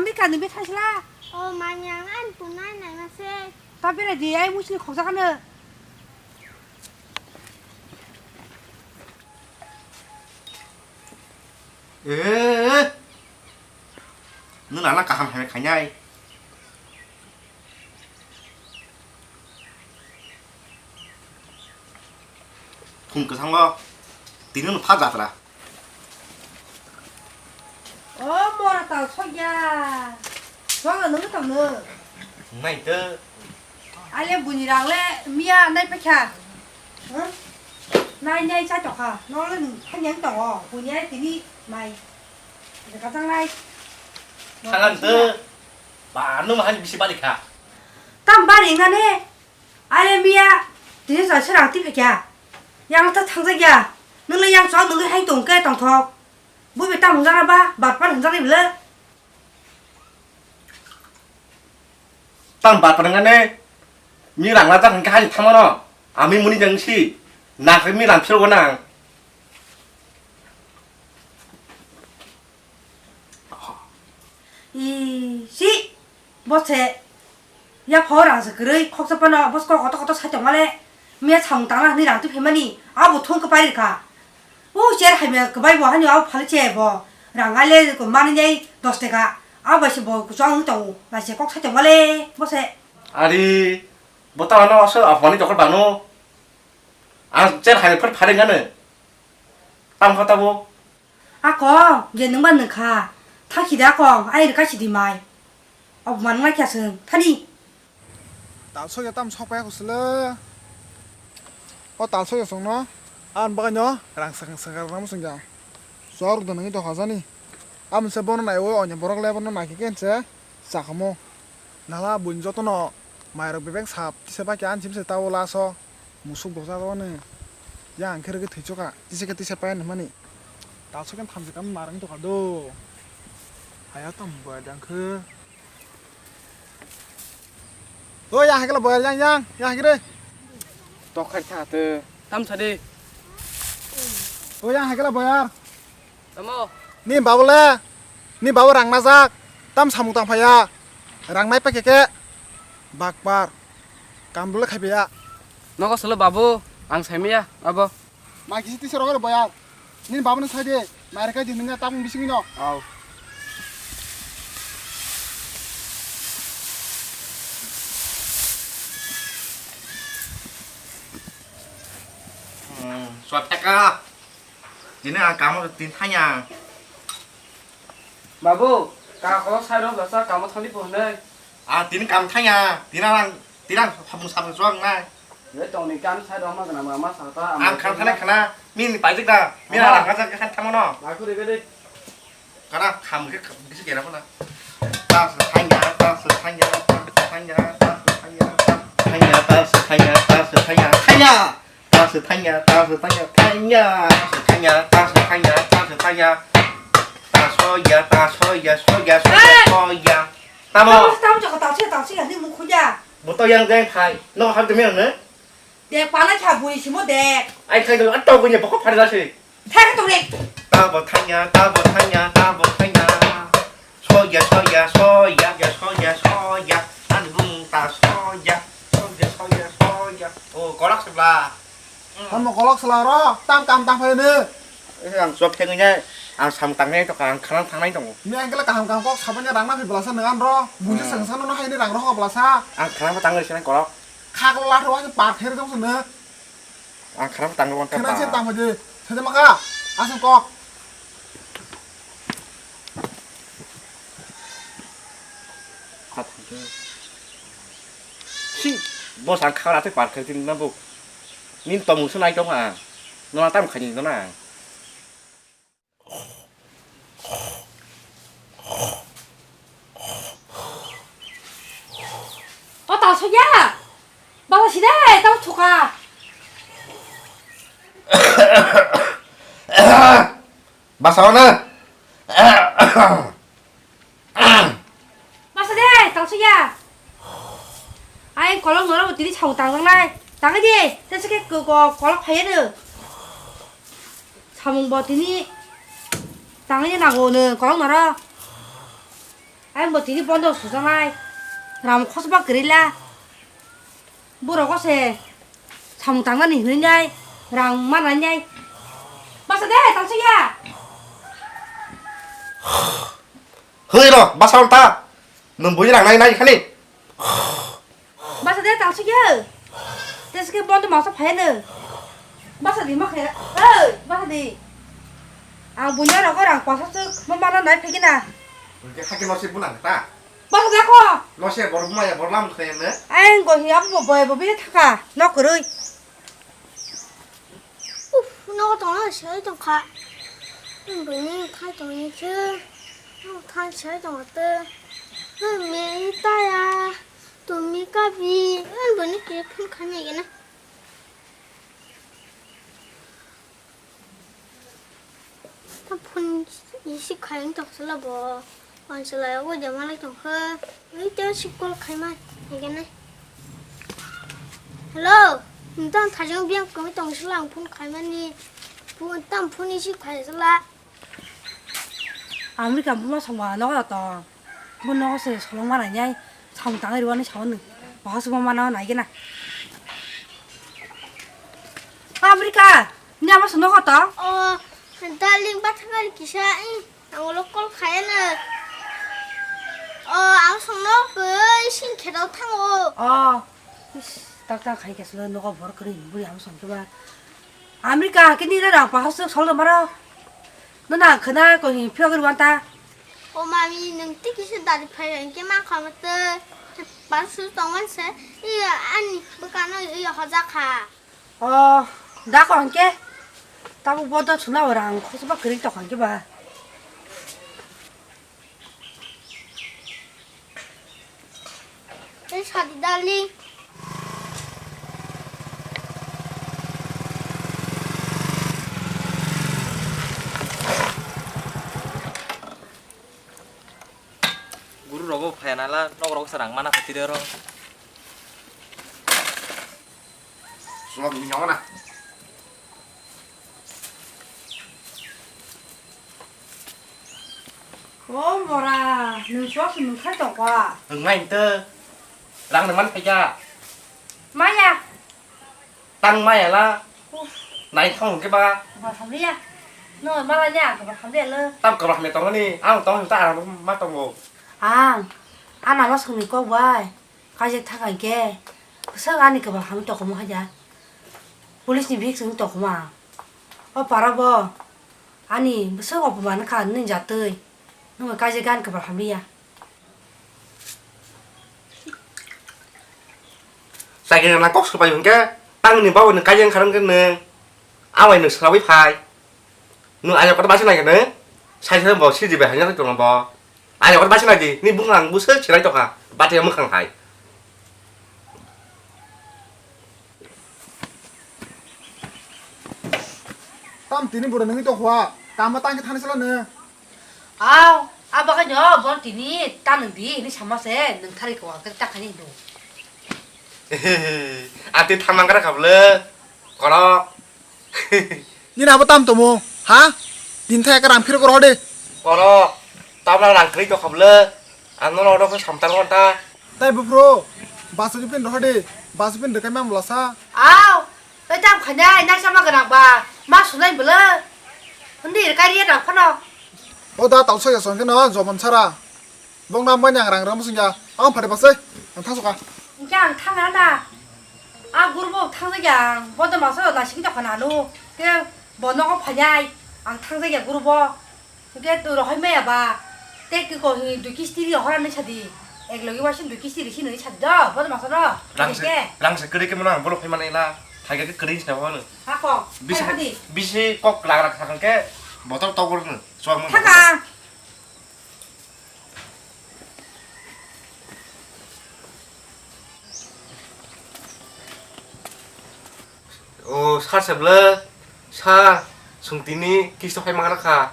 Ambil kan lebih khas lah. Oh, manyangan punai nang nasi. Tapi lah dia yang mesti kau sakan le. Nó là cả hàng khánh nhai. Cùng cái thằng đó, tí nữa nó phát ra ra. Mua là tàu xoay ya. Xoay là nướng cái tàu nữa. Này tơ. Ai lên bùn gì rằng lẽ mía này phải chả. Này này cha chọc hả? Nó lên thanh nhánh tàu bùn nhé tí đi mày. Để cả thằng này. Thằng ăn tơ. Bà nó mà hay bị xí bà đi cả. Tam ba đến ngăn nè. Ai lên mía tí đi rồi sẽ làm tiếp phải chả. Yang ta thằng gì ya? Nướng lên yang xóa nướng lên hành tùng kê tổng thọc. Bùi về tam hồng ra ba, bạt bắt hồng ra đi lên. Tam bạt vào ngăn nè. Mi rằng là ta thằng cái gì thằng nó. À mi muốn đi chẳng chi. Nàng phải mi làm phiêu của nàng. 씨, 뭐세? 야, 버랑서 그래. 거기서 봐나, 버스 거 살짝 말해. 미야 장당아, 너랑 또 배만이 아부 통그 빨리 가. 오, 쟤 하면 그 바이버 하니 아부 팔지 뭐. 랑알레 그 많은 애 너스테가 아버지 뭐 구정동 맛이 꼭 살짝 말해. 뭐세? 아리 뭐 따라 나와서 아버님 저걸 봐노. 아, 쟤 하면 팔 파는 거는. 땅 갔다고. 아거 이제 능받는 가. 다 기대하고 아이를 같이 디마이. 만만 말캐서 타니. Tao số cho tâm sọc bé của sữa, có tao số cho sống nó, ăn bao nhiêu, rang sang lắm sang giang, xóa được những cái cho họ ra đi, ăn sẽ bọn này ôi, nhà bọn nó bọn nó cái chứ, sạc không mô, là buồn cho nó, mày rồi bị bén sạp, sẽ bắt cái ăn chim sẽ tao la so, một số đồ ra đó nè, giang cái thứ cho cả, chỉ sẽ bay nữa nè, tao số cái tham dự cái mà đang tụi đồ, hay là tầm bữa đang cứ ôi ya cái là bờ yang ya cái đi to khách thả từ tâm sao đi ôi ya cái là bờ ya tâm ô ni bảo rang nazak tam samung tang phaya rang nai pa keke bakbar kam dulu khai ya nó có solo babu ang sai ya babu ma kisi ti sero cái bờ ya ni babu ni sai de mai ka di ninga tam bising no au Xoát thạch à. Chỉ nên ăn cá một tin thay nhà. babu cả có sai đâu sao cả một thằng đi buồn đây À, tin cầm thay nhà. Tin ăn hầm sập xoang này. để trong này cam sai đó mà cái nào mà sao ta Ăn khăn khăn khăn min phải dịch ra. Min là làm cái khăn thăm nó. lại cứ đi cái đi Cái đó hầm cái sự kiện đó không nào. Ta sự thay nhà, ta sự thay nhà, ta sự thay nhà, ta sự thay nhà, thay nhà, ta sự thay nhà, ta sự thay nhà, thay nhà. Ta sự thay nhà, ta sự thay nhà, thay nhà, ta sự thay nhà, ta sự thay nhà, ta sự thay nhà. Ta soya, ta soya, soya, soya, soya. Ta mò. tao cho tao sẽ là những mục khối ya. Một tao yang đang thay, nó học từ miệng nữa. Để quán nó chả bùi chỉ một để. Anh thấy được ăn trâu cái nhà bóc phải ra gì? Thay cái tàu đi. Ta bảo thay nhà, ta bảo thay nhà, ta bảo thay nhà. Soya, soya, soya, ya soya, soya. Ăn vùng ta soya, soya, soya, soya. Ồ, có lắc sập là. ăn một colok selaro tam phaya nữa Cái thằng suốt theo người nhá. Ăn xong tăng này cho cả khả năng này trong. ni anh cái là kaham kok sabanya rang na fi belasa dengan ro bunyi sang nó hay đi rang ro ko belasa Ăn khả năng tăng người sẽ có lắc. khak la ro anh pat kher trong sene Ăn khả năng tăng luôn kena các chen bạn. tam phaya thế maka asam kok Thật chứ. Xí, bố sáng khao ra tới quạt cái tin nó bục. Nên tầm xuống này trong à. Nó là tam khả nhìn nó là. tao sao ya? Bao gì đấy? Tao thuộc à? Bà sao nữa? Bao sao đấy? Tao sao ya? Anh có lúc nữa một tí đi chồng tàng này. Tàng cái gì? Thế cái có lúc phải được. chồng bò tí ní. Tàng cái nào ngồi nữa có lúc nào đó. anh một tí đi bón đồ xuống ra ngay làm khó bác cái là bữa đó có xe xong tăng lên hình nhai rằng mắt là nhai bác sẽ đấy tao sẽ ya hơi rồi ba sao ta nương bố như đằng này này khá đi bác sẽ đấy tao sẽ ya thế cái bón đồ màu sắp hết nữa bác sẽ đi mắc hết bác sẽ đi à bữa nhớ nó có rằng quá sắp sức mà nó nói phải cái nào cái hai cái nó sẽ bún nặng ta bác sẽ đấy không nó sẽ bỏ mai bỏ lăm thế nữa anh có hiểu một bề một biết thắc à nó cứ rơi nó tao nó sấy tao khá bữa nay thay tao như chứ nó thay sấy tao tơ mẹ tay à tụi mi cá bi bữa nay kia phun khá nhẹ cái nè tao phun gì xí khai tao sẽ là bỏ còn sẽ là có giờ mà lấy tao hơi lấy cho xí cô khai mai cái này hello mình đang thay trong biên có mấy tông sẽ làm phun khai mai đi phun tao phun đi xí khai sẽ là 아무리 감부만 성마 나가다 뭐 나가서 소롱만 아니야 성당에 이러는 저는 와서만 나와 나이게나 아메리카 니 아마 나갔다 darling bắt thằng kia sao anh lúc con khai nè áo xong nó với xin khẽ đầu thằng 딱딱 가이겠어 너가 뭐라 그래 우리 아무 성격아 아메리카 cái đi ra đảo 봐서 서울 말아 너나 그날 거기 표기로 왔다 mami nâng tích cái đại phải cái mang khỏi mà tơ bán số tổng anh sẽ anh bữa cá nó họ ra khả 나가 함께 따보보다 전화오랑 코스바 그릭도 관계 봐 cái sao đi darling guru rogo phayanala nog rogo sarang mana khati dero xuống mình nhóm nè 뭐라 너 좋았으면 칼도 와 ngay tơ đang là mắt phải cha 마야 tăng mày là này không cái ba bà thằng đi à nó mà là nhà của bà thằng đi lơ tao cầm mặt mày tao đi áo tao chúng ta là mắt tao ngủ 안 아마 손이 꼭 와. 가지 타가게. 서가니 그 하면 또 고마 하자. 폴리스니 빅스 또 고마. 바라봐. 아니 뭐 서가 보면 가는 자들. 너 가지 간그 함이야. sai cái là cốc sụp vào cái tăng niềm bao nhiêu cái dân khăn cái nương áo này nương sao biết phai nương ai có bán cái này cái nữa sai thêm vào xí gì về hành nhất trong bò ai có bán cái này gì nên bún hàng bún sữa chỉ lấy cho cả ba tiền mức hàng hải tam tini bữa nâng cho hoa tam mà tăng cái thằng sẽ là nè 아빠가 요 뭘 뛰니 따는 뒤 니 참아세 능 탈이 거와 딱 하니 너 à thì tham ăn cái đó gặp lơ có đó như nào mà tam tổ mồ hả tin theo cái đám kia có đi có đó tao đang làm clip cho gặp lơ anh nó đâu có sắm tăng con ta tay bố pro bà sẽ giúp nó đi bà sẽ giúp được cái mang lò sa 왜 땀 가냐 날 참아 그랑 봐마 수나이 불러 근데 이렇게 이해라 파노 다 tàu xoay xuống cái nó rồi mình sao ra bông nam bên nhà rằng nó sinh ra ông phải để bác sĩ thằng thang xuống à 그냥 탕한다 그룹 탕석이야 뭐도 마서 나 신경 안 하노 그냥 뭐 너가 파냐 탕석이야 그룹 그게 또 할매야 봐때 그거 누키스티리 허라는 차디 애글로기 와신 누키스티리 신의 차디다 뭐도 마서라 răng sẽ clip cái món hàng bố lộc hay mày là thay cái clip nào hơn 아고 bisi 하디 bisi cốc là thằng cái bỏ tao tao luôn cho mày 타가 살 셉러 사 송티니 키스 hay mang ra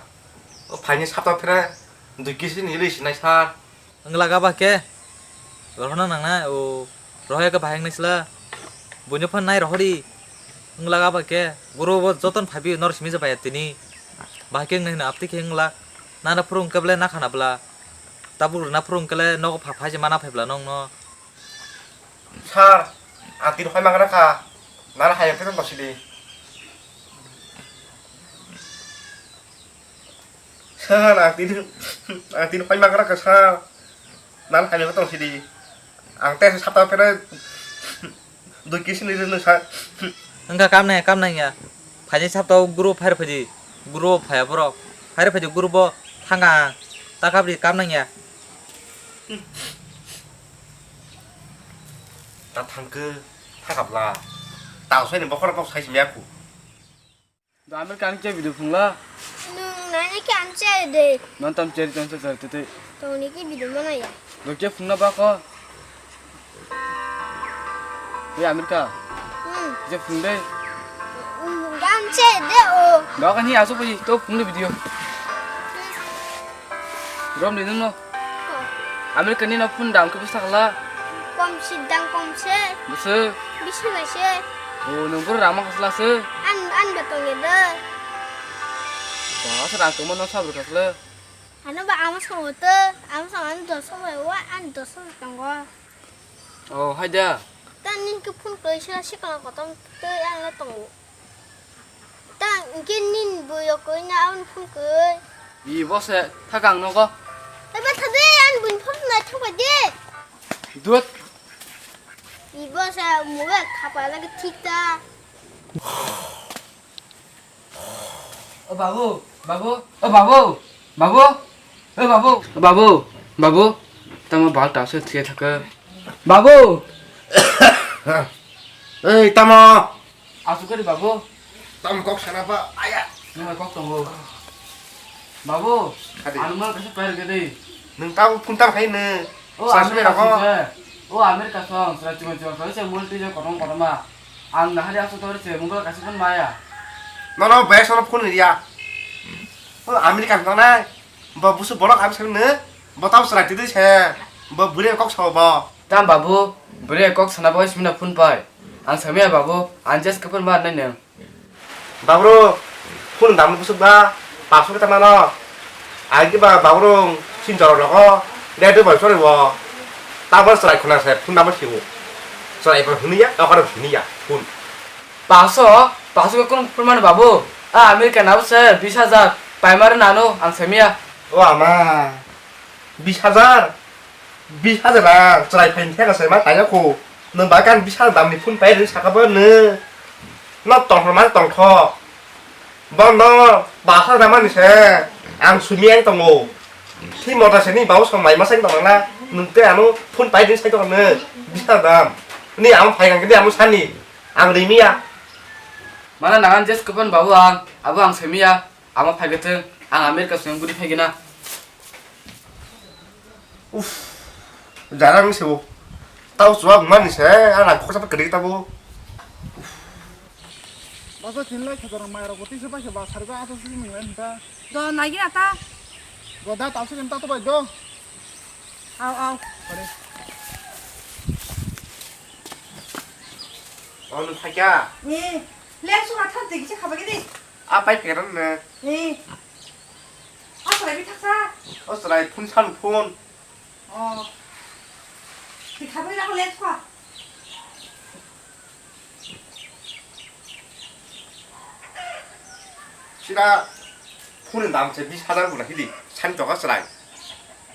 phải như sắp tao thế đôi kia xin ý này sa nglaga ba ke rohna nangna o rohe ka bahang nisla bunyo phan nai rohri nglaga ba ke guru bo joton phabi nor simi ja bayatini bahkeng nai na apti khengla nana purung kable na khana bla tabu na prung kele no pha pha je mana phebla nong no Sar, anti hoi mangana ka. Nara hayang pesan basili. Sar, anti hoi mangana ka sar. Nara hayang pesan basili. Ang tes sabta pera. Doi kisi ni nu sar. enggak kam nai ya phaji sap to guru phair phaji guru phaya bro phair phaji guru bo thanga takabri kam nai ya Ta thang ke, ta gặp là. Tao xoay ni bokor kok sai semyaku. 너 아메리카 안 비디오 풍라 나는 안 짜야 돼. 넌 땀 제리 던져 잘 때때 돈이 비디오 많아야. 너께 풍나 바꿔 왜 아메리카 응. 이제 풍래 안 짜야 돼. 어. 너가 니 아서 보지 또 풍래 비디오 그럼 너는 너 아메리카 니너 푼 다음 그 비슷하 갈라 꼼시당 꼼시. 무슨 미시 마시. 오 너보러 라마 갔을라스 안 베통에다. 와 사람 그만 너 사브로 갔을래 안 봐. 아무 소도. 아무 소안도 소외와 안도 소던 거. 어 하이디야 Tan cái phun cười sẽ xích là có tông tươi ăn là tổ. Tan cái nhìn vừa có cười nào ăn phun cười. 이 버스에 타강 너가 Tại bắt thật đấy ăn bình phun này không phải đi. 누웠 이거 사 뭐야 가봐라 그 티다. 바보 바보 바보 바보 바보 바보 바보 tao bảo tao sẽ thiệt thật 바보 Ê, tamo. 아수까지 바보 Tamo kok sana pa. Aya. nhưng mà có tổng hồ 바보 Hadi. 안 오면 계속 봐야 되겠지 Nung tao phun tam khai ne. 어 Sa sme 아메리카 ko. 진짜 어 아메리카 성 그래 지금 거기서 뭘 뛰죠 거동 거동마 안 나하리 아수 또 그렇지 뭔가 같이 본 마야 Nó bé sao nó phun này đi à? American nó này. Bà bố sư bó lọc ám sáng nữa. Bà tao sạch từ xe. Bà bữa đêm cóc sầu bò. 땀 바보 브레 꼭 사나보고 싶나 푼 바이 안 섬이야 바보 안 제스 급은 말 내냐 Bà bro. Phun đám bố sư ba. Bà sư cái tâm nó. Ai cái bà bro xin chào nó có. Để đưa vào số này bò. Tao vẫn sạch con nào sạch phun đám mất chịu. Sạch vào hướng đi á. Tao có được hướng đi à. Phun. 바수가 꾼 풀만은 바보 아 아메리카 나부세 비사자 바이마르 나노 안 섬이야 아마. 비하자. 비하자라. sạch phèn theo là sạch mắt tại nhá cô. Nâng bà can bihaza đám đi phun bé đến sạc bớt nữa. Nó tổng thằng mắt tổng thọ. Bọn nó bà sao ra mắt đi xe. Ăn suy miếng tổng ngủ. Khi một là sẽ đi báo xong mày mà xanh tổng là nâng cái nó phun bé đến xanh tổng nữa. Bihaza đám. Ni ám phải cái đám nó xanh đi. Ăn đi mi à. 마나 나간 제스 급은 바보 안 아부 안 섬이야 아마 팔거든 안 아메리카 수영구리 패기나 Jarang sih bu. Tahu suap mana sih? Anak kok sampai gede tahu. Masa cinta kita orang mayar putih siapa siapa sarga atau sih menglain kita. 너 나긴 하다. Gua dah tahu sih kita tuh baik 아우. Ông phải kia. 예. 렉수가 타 되기 시작 가보게 돼. À phải cái đó nè. 예. 아, 저기 탁사. Australia phun san phun. 그 가보라고 렉수가. Sira phun đám sẽ bị sao cũng là cái gì? San cho Australia.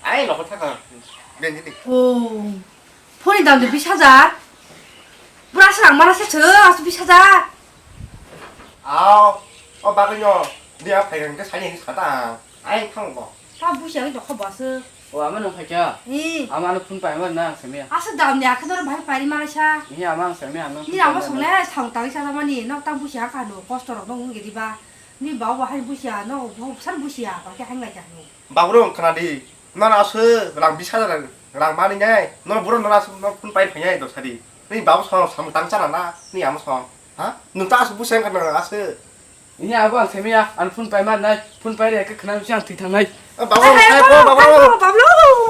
Ai nó có thắc à? Bên cái gì? 오. 폰이 나한테 비싸자. 브라스 악마라 세트 아주 비싸자. Áo. Bà cái nhỏ. Đi áp phải cái sai này sao ta? Ai không có. 아, 무시하게 좋고 봤어. 어 아마는 팔기야 이. 아마는 푼 바이마르 나 섬이야 아스 다음에 아크도는 바이 바리 마르샤. 이 아마 섬이야 아마 니 아마 송래 상당히 사람만이 너땅 부시야 가노 코스터로 농은 게 디바. 니 바보 할 부시야 너 산 부시야 그렇게 한 거잖아. Bà bro khana đi. Nó là sư làm bị sao làm ba đi nhá. Nó bro nó là nó phun bay phải nhá đồ sao đi. Ni báo sao sao tăng chắc là na. Ni ám sao. Hả? Nung ta sư bu sen kan là sư. 이 아부 안 섬이야 안 푼 바이마르 나푼 바이레 그 그날 시장 뒤탕 나이 Bà bro, 바블로.